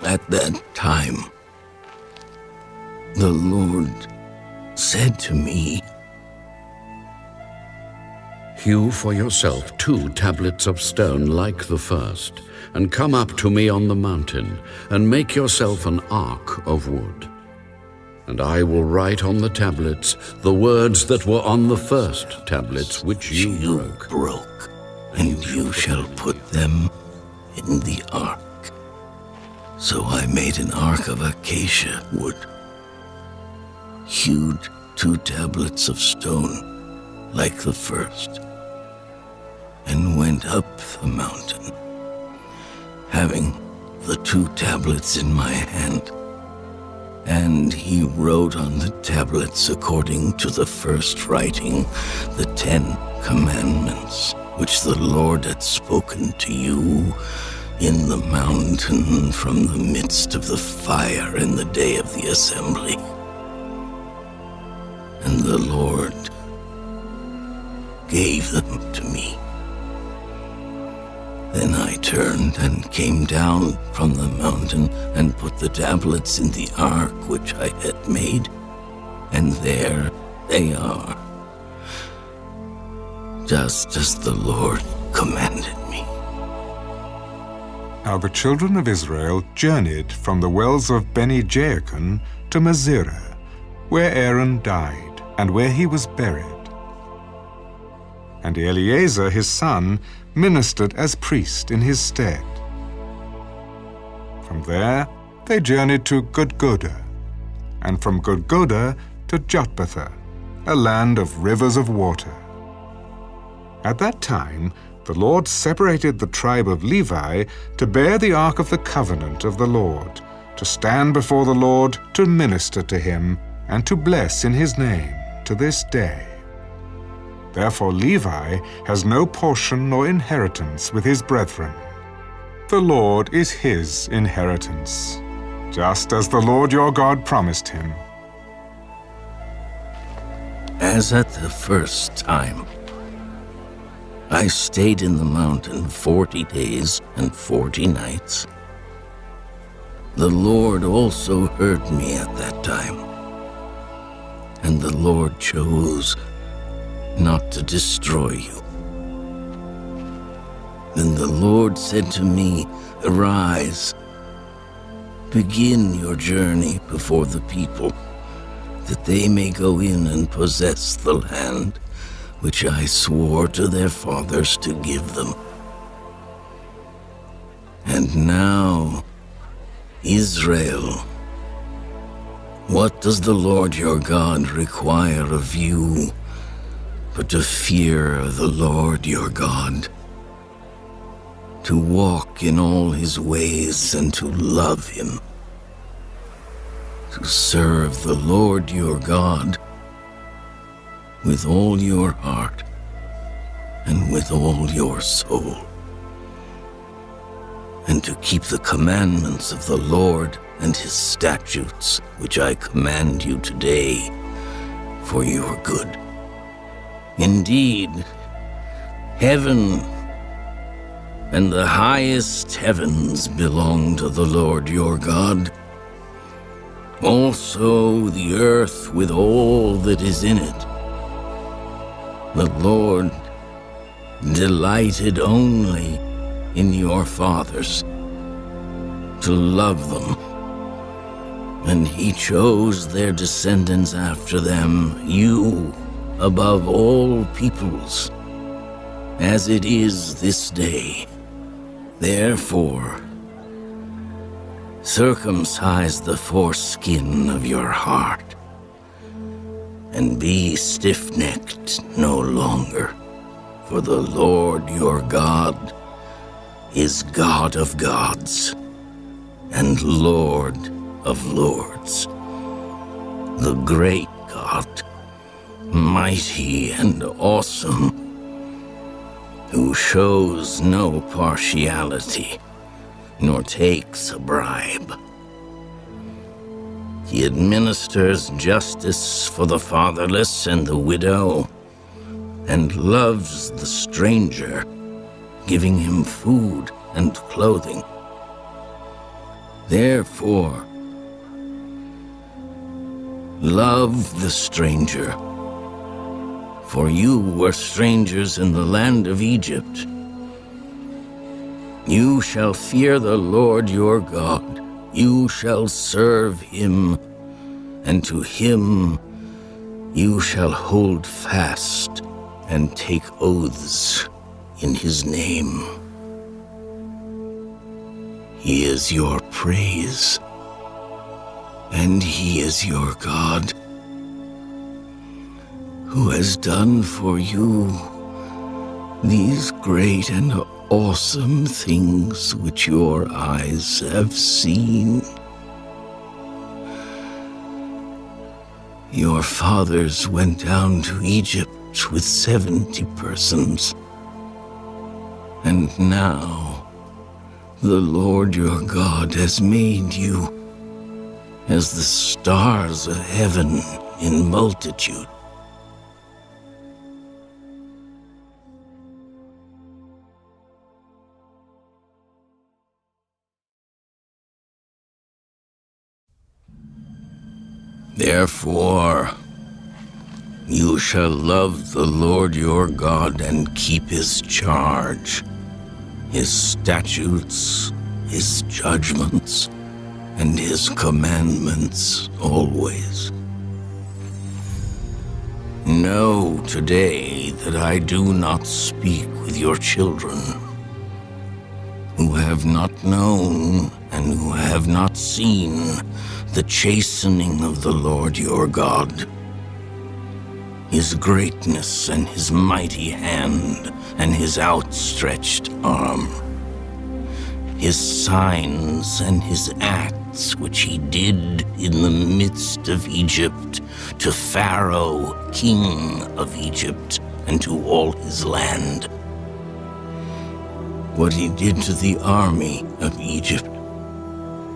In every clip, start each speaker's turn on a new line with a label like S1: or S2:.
S1: At that time, the Lord said to me,
S2: "Hew for yourself 2 tablets of stone like the first, and come up to me on the mountain, and make yourself an ark of wood. And I will write on the tablets the words that were on the first tablets which you broke.
S1: And you shall put them in the ark." So I made an ark of acacia wood, hewed 2 tablets of stone like the first, and went up the mountain, having the 2 tablets in my hand. And he wrote on the tablets according to the first writing the 10 commandments, which the Lord had spoken to you in the mountain from the midst of the fire in the day of the assembly. And the Lord gave them to me. Then I turned and came down from the mountain and put the tablets in the ark which I had made, and there they are, just as the Lord commanded me.
S3: Now the children of Israel journeyed from the wells of Beni-Jaakon to Masirah, where Aaron died, and where he was buried. And Eleazar his son ministered as priest in his stead. From there they journeyed to Gudgodah, and from Gudgodah to Jotbatha, a land of rivers of water. At that time the Lord separated the tribe of Levi to bear the ark of the covenant of the Lord, to stand before the Lord to minister to him, and to bless in his name to this day. Therefore Levi has no portion nor inheritance with his brethren. The Lord is his inheritance, just as the Lord your God promised him.
S1: As at the first time, I stayed in the mountain 40 days and 40 nights. The Lord also heard me at that time, and the Lord chose not to destroy you. Then the Lord said to me, "Arise, begin your journey before the people, that they may go in and possess the land which I swore to their fathers to give them. And now, Israel, what does the Lord your God require of you but to fear the Lord your God, to walk in all his ways and to love him, to serve the Lord your God with all your heart and with all your soul, and to keep the commandments of the Lord and his statutes, which I command you today for your good. Indeed, heaven and the highest heavens belong to the Lord your God. Also the earth with all that is in it. The Lord delighted only in your fathers, to love them, and he chose their descendants after them, you above all peoples, as it is this day. Therefore, circumcise the foreskin of your heart, and be stiff-necked no longer, for the Lord your God is God of gods and Lord of lords, the great God, mighty and awesome, who shows no partiality nor takes a bribe. He administers justice for the fatherless and the widow, and loves the stranger, giving him food and clothing. Therefore, love the stranger, for you were strangers in the land of Egypt. You shall fear the Lord your God. You shall serve him, and to him you shall hold fast and take oaths in his name. He is your praise, and he is your God, who has done for you these great and awesome things which your eyes have seen. Your fathers went down to Egypt with 70 persons, and now the Lord your God has made you as the stars of heaven in multitude. Therefore, you shall love the Lord your God and keep his charge, his statutes, his judgments, and his commandments always. Know today that I do not speak with your children, who have not known and who have not seen the chastening of the Lord your God, his greatness and his mighty hand and his outstretched arm, his signs and his acts which he did in the midst of Egypt, to Pharaoh, king of Egypt, and to all his land. What he did to the army of Egypt,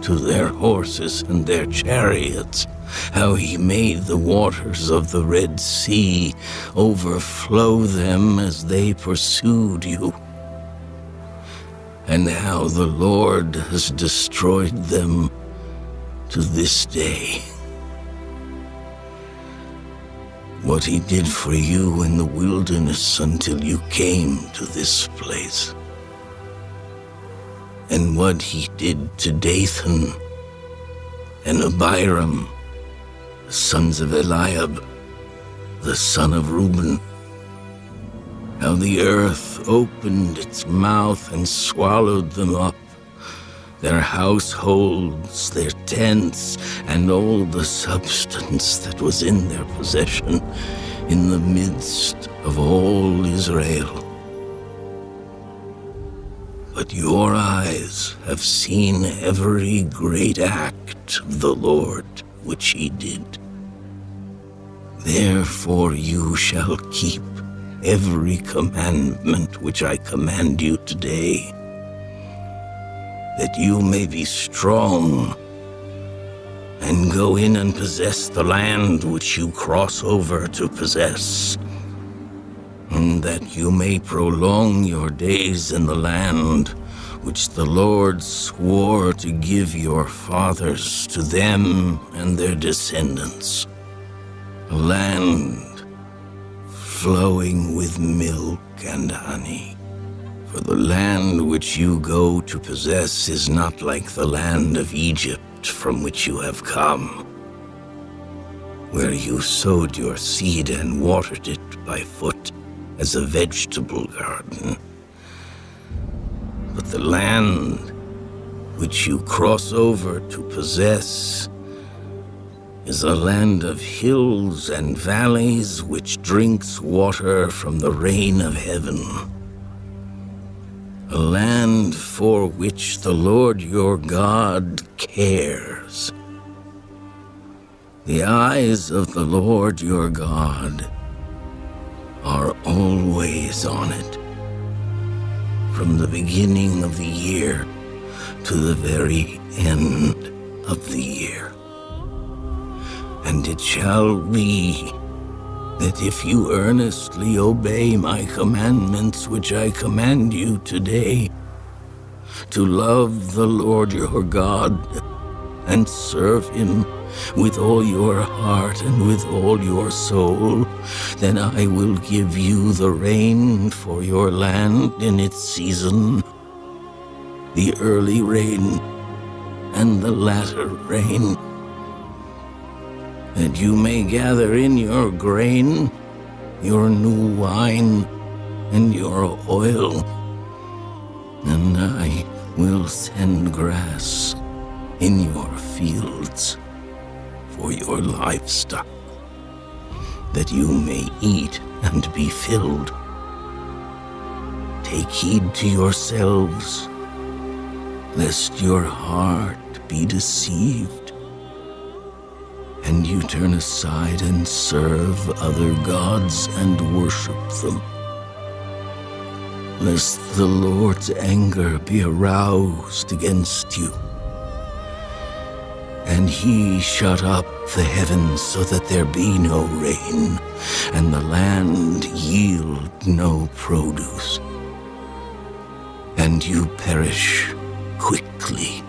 S1: to their horses and their chariots, how he made the waters of the Red Sea overflow them as they pursued you, and how the Lord has destroyed them to this day. What he did for you in the wilderness until you came to this place, and what he did to Dathan and Abiram, the sons of Eliab, the son of Reuben, how the earth opened its mouth and swallowed them up, their households, their tents, and all the substance that was in their possession, in the midst of all Israel. But your eyes have seen every great act of the Lord which he did. Therefore you shall keep every commandment which I command you today, that you may be strong and go in and possess the land which you cross over to possess, and that you may prolong your days in the land which the Lord swore to give your fathers to them and their descendants, a land flowing with milk and honey. For the land which you go to possess is not like the land of Egypt from which you have come, where you sowed your seed and watered it by foot as a vegetable garden. But the land which you cross over to possess is a land of hills and valleys which drinks water from the rain of heaven, a land for which the Lord your God cares. The eyes of the Lord your God are always on it, from the beginning of the year to the very end of the year. And it shall be that if you earnestly obey my commandments which I command you today, to love the Lord your God and serve him with all your heart and with all your soul, then I will give you the rain for your land in its season, the early rain and the latter rain, that you may gather in your grain, your new wine, and your oil, and I will send grass in your fields for your livestock, that you may eat and be filled. Take heed to yourselves, lest your heart be deceived, and you turn aside and serve other gods and worship them, lest the Lord's anger be aroused against you, and he shut up the heavens so that there be no rain, and the land yield no produce, and you perish quickly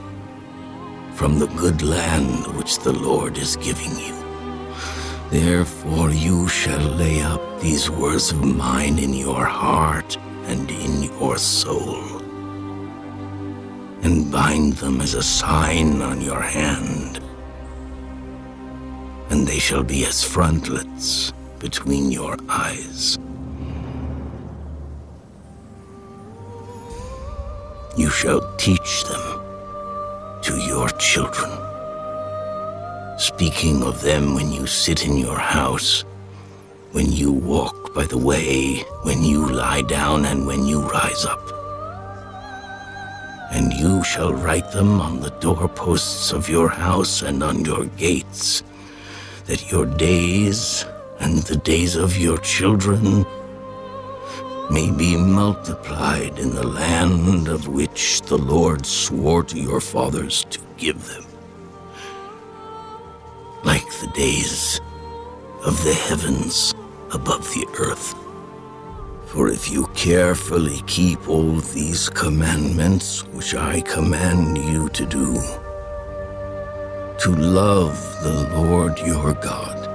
S1: from the good land which the Lord is giving you. Therefore you shall lay up these words of mine in your heart and in your soul, and bind them as a sign on your hand, and they shall be as frontlets between your eyes. You shall teach them to your children, speaking of them when you sit in your house, when you walk by the way, when you lie down, and when you rise up. And you shall write them on the doorposts of your house and on your gates, that your days and the days of your children may be multiplied in the land of which the Lord swore to your fathers to give them, like the days of the heavens above the earth. For if you carefully keep all these commandments which I command you to do, to love the Lord your God,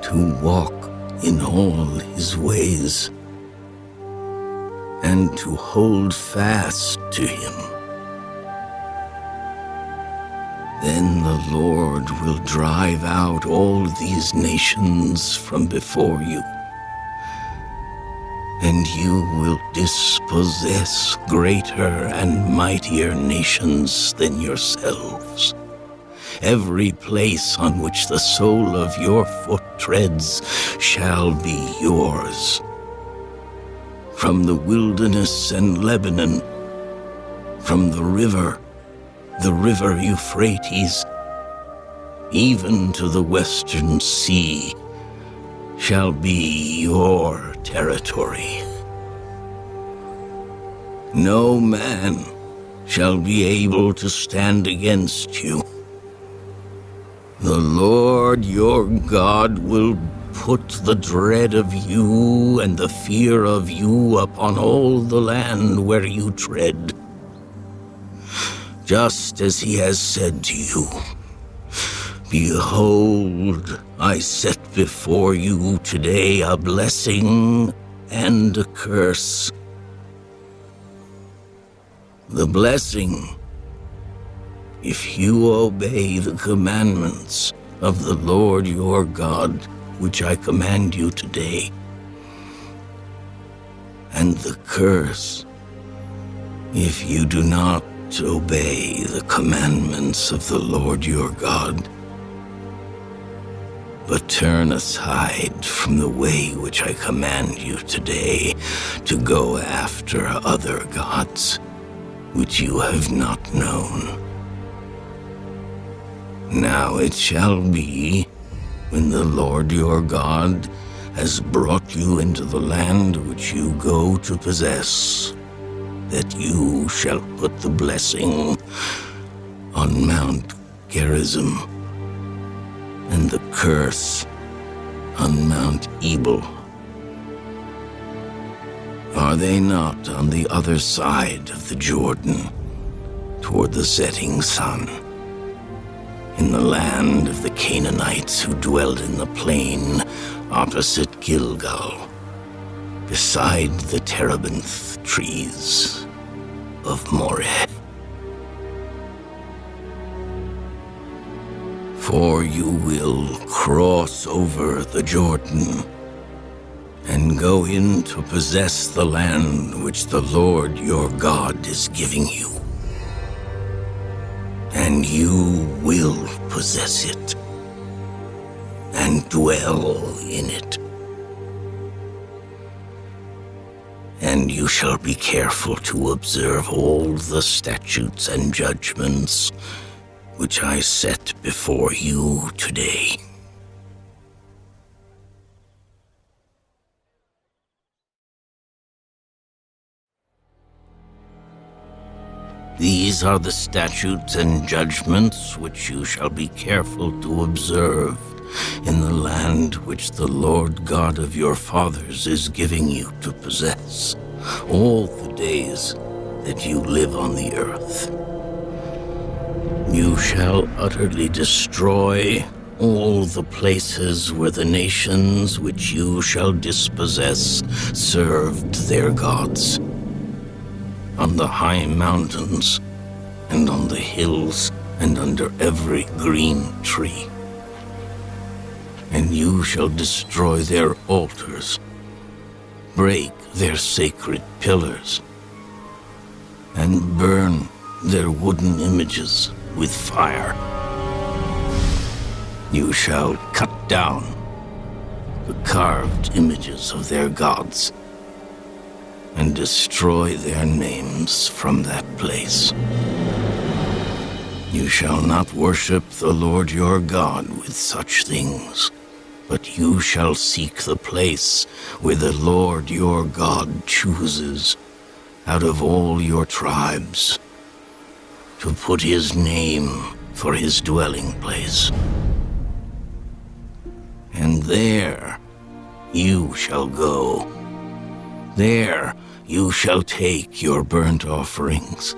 S1: to walk in all his ways, and to hold fast to him, then the Lord will drive out all these nations from before you, and you will dispossess greater and mightier nations than yourselves. Every place on which the sole of your foot treads shall be yours. From the wilderness and Lebanon, from the river Euphrates, even to the western sea, shall be your territory. No man shall be able to stand against you. The Lord your God will put the dread of you and the fear of you upon all the land where you tread, just as he has said to you. Behold, I set before you today a blessing and a curse. The blessing, if you obey the commandments of the Lord your God, which I command you today, and the curse, if you do not obey the commandments of the Lord your God, but turn aside from the way which I command you today to go after other gods which you have not known. Now it shall be, when the Lord your God has brought you into the land which you go to possess, that you shall put the blessing on Mount Gerizim, and the curse on Mount Ebal. Are they not on the other side of the Jordan, toward the setting sun, in the land of the Canaanites who dwelled in the plain opposite Gilgal, beside the terebinth trees of Moreh? For you will cross over the Jordan and go in to possess the land which the Lord your God is giving you. And you will possess it and dwell in it. And you shall be careful to observe all the statutes and judgments which I set before you today. These are the statutes and judgments which you shall be careful to observe in the land which the Lord God of your fathers is giving you to possess all the days that you live on the earth. You shall utterly destroy all the places where the nations which you shall dispossess served their gods, on the high mountains, and on the hills, and under every green tree. And you shall destroy their altars, break their sacred pillars, and burn their wooden images with fire. You shall cut down the carved images of their gods, and destroy their names from that place. You shall not worship the Lord your God with such things, but you shall seek the place where the Lord your God chooses out of all your tribes to put his name for his dwelling place. And there you shall go. There you shall take your burnt offerings,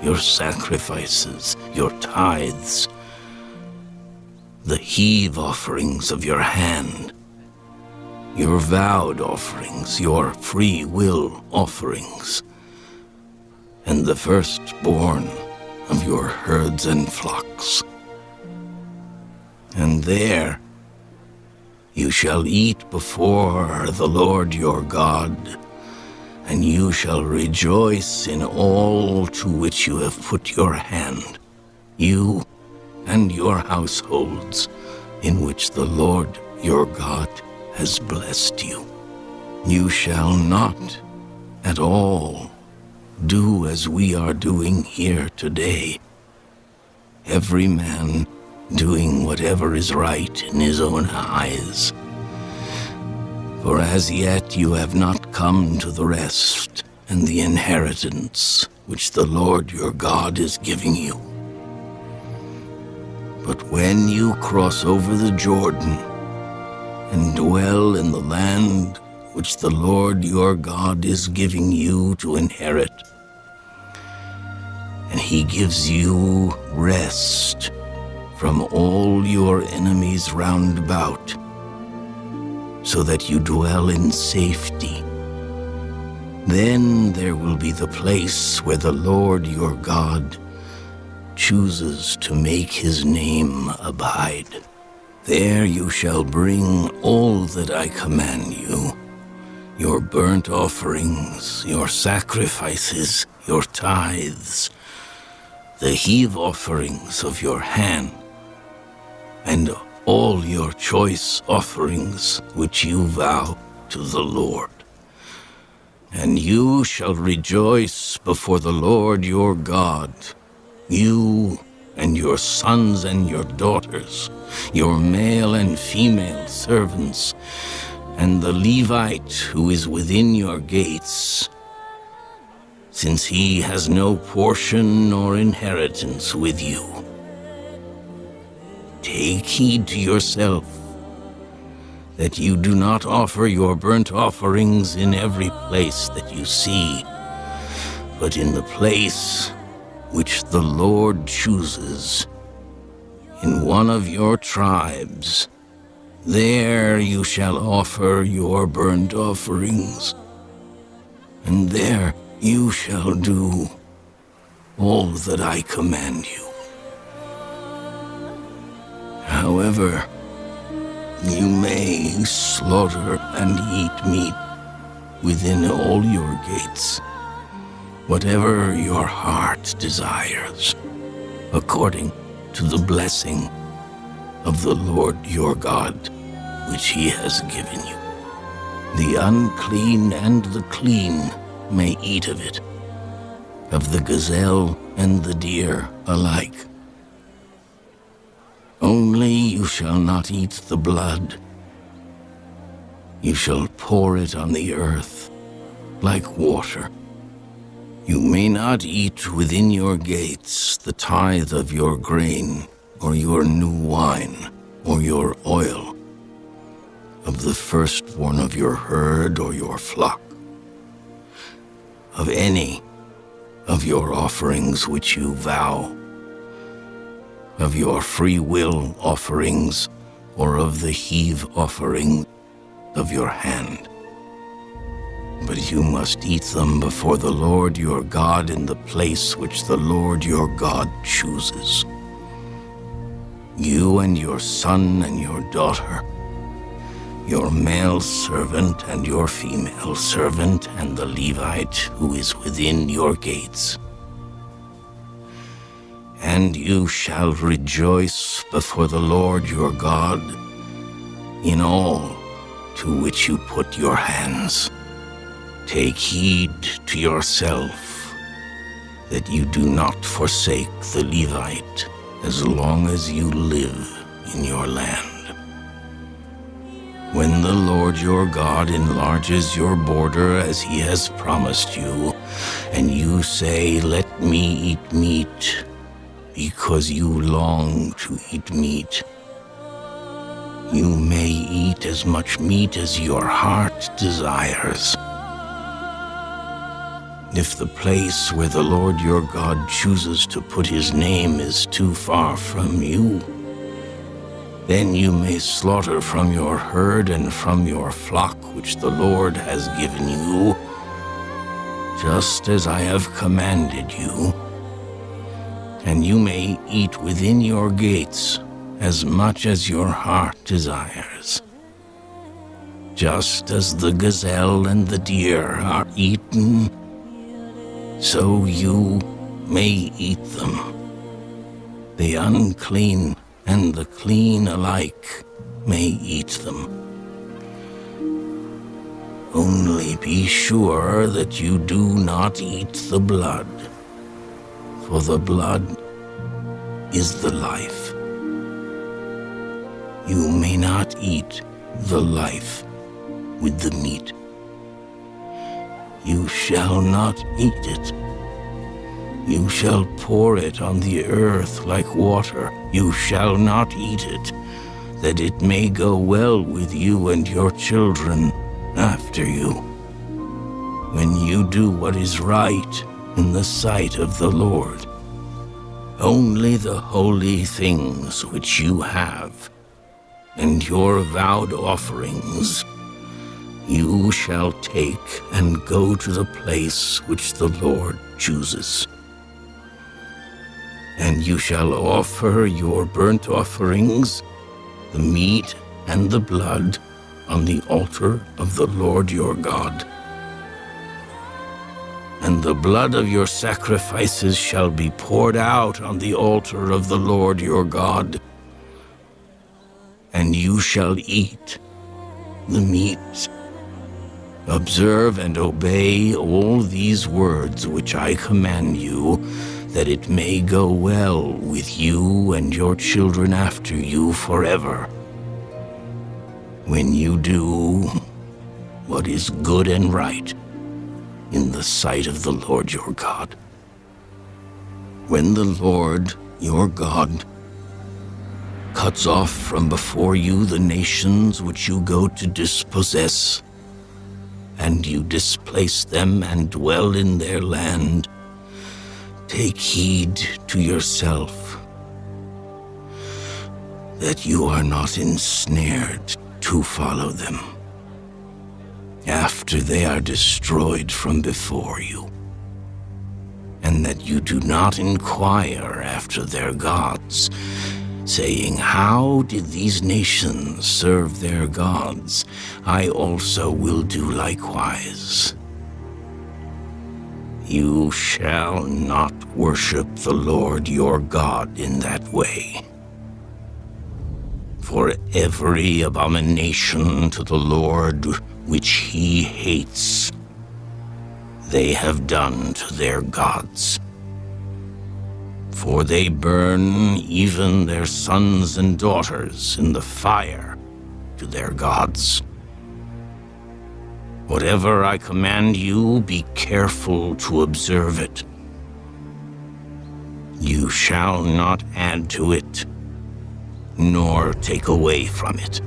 S1: your sacrifices, your tithes, the heave offerings of your hand, your vowed offerings, your free will offerings, and the firstborn of your herds and flocks. And there you shall eat before the Lord your God, and you shall rejoice in all to which you have put your hand, you and your households, in which the Lord your God has blessed you. You shall not at all do as we are doing here today, every man doing whatever is right in his own eyes. For as yet you have not come to the rest and the inheritance which the Lord your God is giving you. But when you cross over the Jordan and dwell in the land which the Lord your God is giving you to inherit, and he gives you rest from all your enemies round about, so that you dwell in safety, then there will be the place where the Lord your God chooses to make his name abide. There you shall bring all that I command you, your burnt offerings, your sacrifices, your tithes, the heave offerings of your hand, and all your choice offerings which you vow to the Lord. And you shall rejoice before the Lord your God, you and your sons and your daughters, your male and female servants, and the Levite who is within your gates, since he has no portion nor inheritance with you. Take heed to yourself that you do not offer your burnt offerings in every place that you see, but in the place which the Lord chooses, in one of your tribes. There you shall offer your burnt offerings, and there you shall do all that I command you. However, you may slaughter and eat meat within all your gates, whatever your heart desires, according to the blessing of the Lord your God, which he has given you. The unclean and the clean may eat of it, of the gazelle and the deer alike. Only you shall not eat the blood. You shall pour it on the earth like water. You may not eat within your gates the tithe of your grain, or your new wine, or your oil, of the firstborn of your herd or your flock, of any of your offerings which you vow, of your free will offerings, or of the heave offering of your hand. But you must eat them before the Lord your God in the place which the Lord your God chooses. You and your son and your daughter, your male servant and your female servant, and the Levite who is within your gates. And you shall rejoice before the Lord your God in all to which you put your hands. Take heed to yourself that you do not forsake the Levite as long as you live in your land. When the Lord your God enlarges your border as he has promised you, and you say, "Let me eat meat," because you long to eat meat, you may eat as much meat as your heart desires. If the place where the Lord your God chooses to put his name is too far from you, then you may slaughter from your herd and from your flock which the Lord has given you, just as I have commanded you. And you may eat within your gates as much as your heart desires. Just as the gazelle and the deer are eaten, so you may eat them. The unclean and the clean alike may eat them. Only be sure that you do not eat the blood, for the blood is the life. You may not eat the life with the meat. You shall not eat it. You shall pour it on the earth like water. You shall not eat it, that it may go well with you and your children after you, when you do what is right in the sight of the Lord. Only the holy things which you have, and your vowed offerings, you shall take and go to the place which the Lord chooses. And you shall offer your burnt offerings, the meat and the blood, on the altar of the Lord your God. And the blood of your sacrifices shall be poured out on the altar of the Lord your God. And you shall eat the meat. Observe and obey all these words which I command you, that it may go well with you and your children after you forever, when you do what is good and right in the sight of the Lord your God. When the Lord your God cuts off from before you the nations which you go to dispossess, and you displace them and dwell in their land, take heed to yourself that you are not ensnared to follow them after they are destroyed from before you, and that you do not inquire after their gods, saying, how did these nations serve their gods? I also will do likewise. You shall not worship the Lord your God in that way. For every abomination to the Lord which he hates, they have done to their gods. For they burn even their sons and daughters in the fire to their gods. Whatever I command you, be careful to observe it. You shall not add to it, nor take away from it.